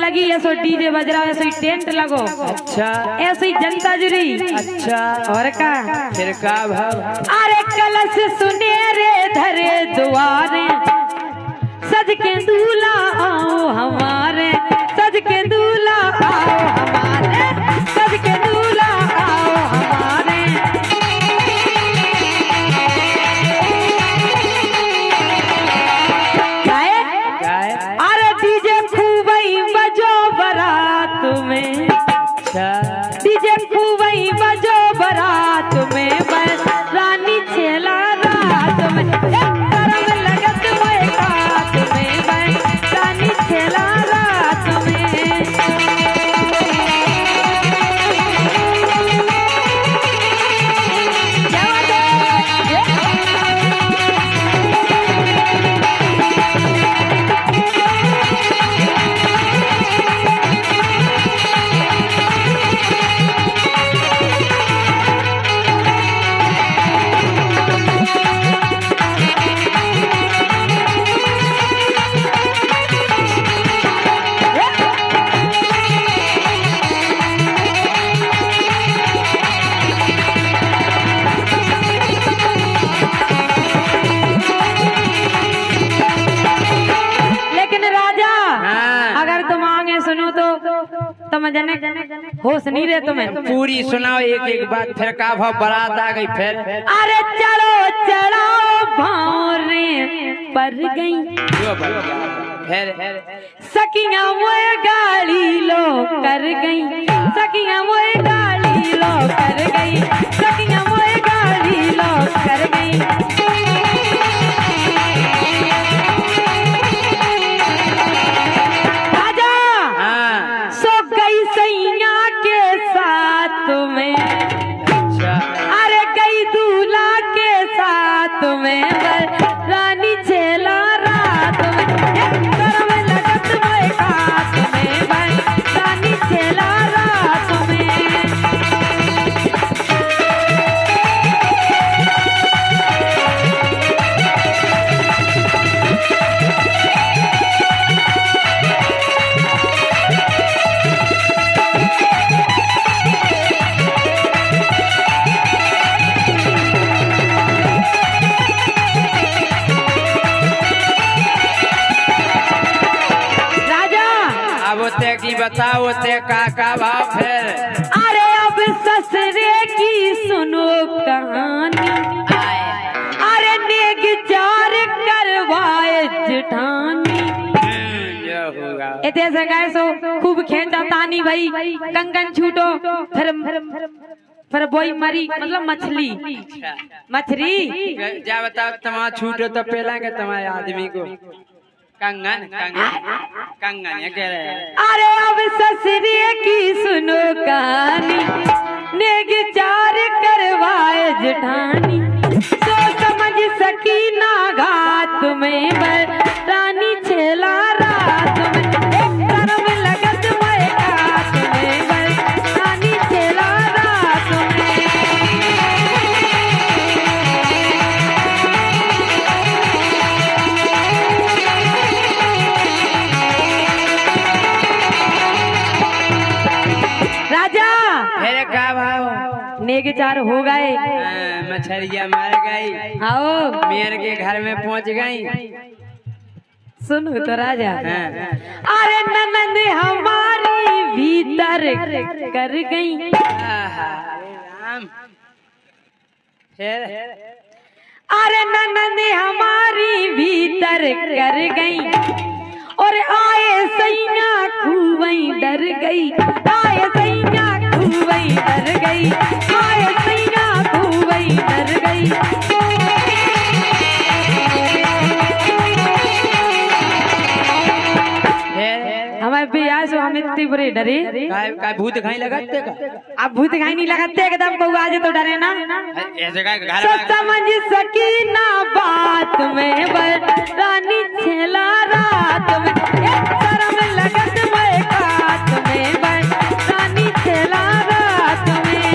लगी, ऐसो डीजे बज रहा, ऐसो टेंट लगो। अच्छा ऐसे ही जनता जुड़ी। अच्छा और का फिर का भाव? अरे कलश सुने रे धरे द्वारे, सज के दूल्हा आओ हमारे, सज के दूल्हा आओ हमारे, सज के दूल्हा आओ हमारे। गाय अरे डीजे खूबई बजो बारात में, अच्छा डीजे खूबई बजो बारात में, रानी छेला रात में, करम लगत बैकात में, रानी छेला रात में। क्या बात है? लेकिन राजा हाँ। अगर तुम आगे सुनो तो तुम जने होश नहीं रहे तुम्हें। पूरी सुनाओ एक एक बात। फिर का भाव? बारात आ गई फिर? अरे चलो चढ़ाओ भावरे पर गई, फिर सखियां मोए गाड़ी लो कर गई, सखियां मोए गाड़ी लो कर गई, सखियां मोए गाड़ी लो कर गई। राजा हाँ सो गई सैया के साथ में, अच्छा अरे गई दूल्हा के साथ में, रानी छेला रात में, करम लगत बैकात में, रानी छेला रात में। राजा अब ओते की बताओ, ओते का भाव फिर? अरे अब ससुरे की सुनो कहानी, अरे नेग चार करवाए जेठानी। जो होगा इतने से गए सो खूब खेचा तानी भाई, कंगन छूटो, फिर बोई मरी मतलब मछली, मछली। जा बताओ, तमा छूटो तो पहला के तुम्हारे आदमी को कंगन कंगन कंगन ये कह रहे हैं। अरे अब ससुरे की सुनो कहानी, नेग चार करवाए जेठानी, सो समझ सकी ना घात में, रानी छेला रात में, करम लगत बैकात में, रानी छेला रात में। राजा फिर का भाव? नेग चार हो गए, मछलियाँ मार गई, आओ मेयर के घर में पहुंच गई। सुनो तो राजा। हाँ। अरे ननद हमारी भीतर कर गई, आहा, राम। फिर अरे ननद हमारी भीतर कर गई, और आए सैया खूबई डर गई, आए सैया खूबई डर गई, आए सैया खूबई डर गई। हमारे बियाह से हम इतनी बुरे डरे, काय भूत खाई लगाते का? अब भूत घाई नहीं लगाते एकदम बउआ आज तो डरे ना। ऐसे का घर सो समझ सकी ना बात में, रानी छेला रात में, करम लगत बैकात में, रानी छेला रात में।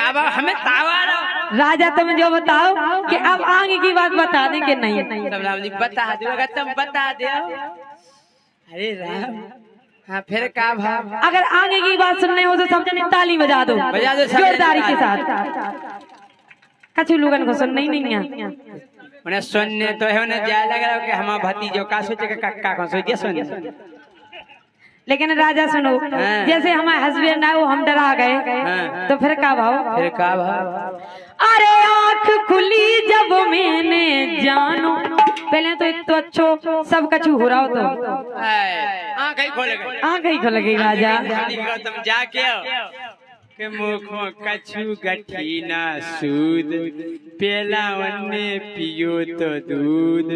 काबा हमें तावा रहो। राजा तुम जो बताओ कि अब आगे की बात बता दें कि नहीं। तब राम जी बता दो, अगर तुम बता दो। अरे राम, हाँ फिर का भाव? अगर आगे की बात सुनने हो तो सब जने ताली बजा दो, बजा दो जोरदारी के साथ। कछु लोगन को सुनना ही नहीं है। उन्हें सुनने तो है, उन्हें जाए लग रहा है कि हम भतीजो का सोचे कि कक्का को सोचे सुन। लेकिन राजा सुनो, जैसे हमारे हस्बैंड आए वो हम डरा गए तो फिर का भाव? फिर का भाव? अरे आँख खुली जब मैंने जानो, पहले तो एक तो अच्छो सब कछु हो रहा हो तो आँख ही खोल गई, आँख ही खुल गई राजा। तुम जाके के मुख कछु गठी ना सूद, पेला वन्ने पियो तो दूध।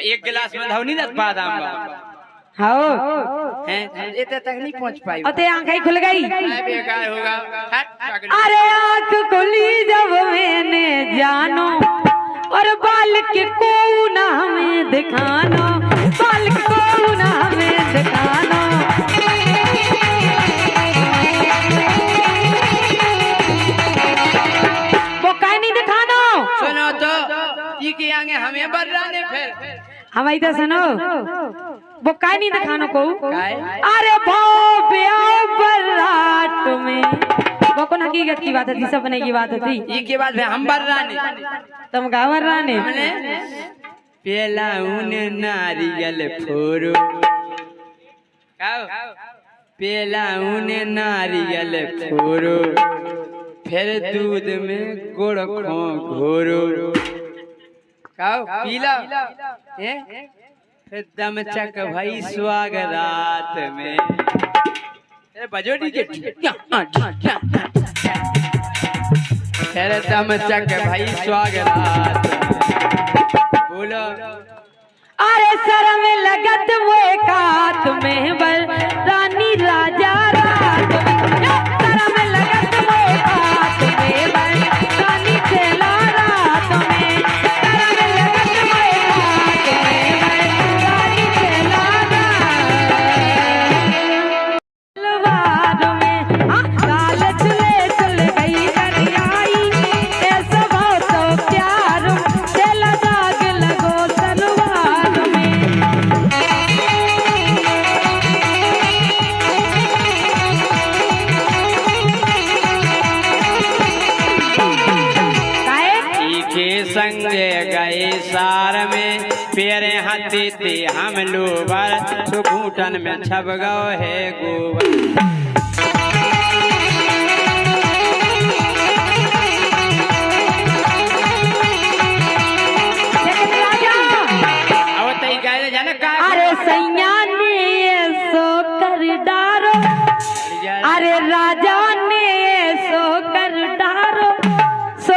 एक गिलास में धवनी ना बादाम बा हाँ इतने तक नहीं पहुंच पाई। अते आँख ही खुल गई। बेकार होगा। अरे आँख खुली जब मैंने जानो, और बाल के को ना हमें दिखानो, बाल के को ना हमें दिखानो। वो कहीं नहीं दिखानो। सुनो तो ये कि आगे हमें बर्राने फिर हम इधर सुनो, वो कहीं नहीं दिखानो को। काय? अरे भाव ब्याह बरात में, वो कौन हकीकत की बात है, सपने की बात थी। ये के बाद हम बर्राने, तुम गावर राने पेला उन नारियल फोरो, पेला उन नारियल फोरो, फिर दूध में गुड़ खो घोरो, पीला फिर दम चक भाई स्वाग रात में। बजो डीजे, फिर दम चक भाई स्वाग रात में। बोलो अरे सर में लगत वो कात में बर रानी राजा रात में, सर में लगत वो कात में बर रानी चला रात में, सर में लगत वो कात में बर रानी चला तलवार में। काल चले चल गई दरियाई, ऐसा बहुत प्यार चला दाग लगो तलवार में। के संग गए सार में, पेरे हाथी थे हम लोबर, सुकूटन में छप गो है गोबर। अरे सैया ने सो कर डारो, अरे राजा ने सो कर डारो, सो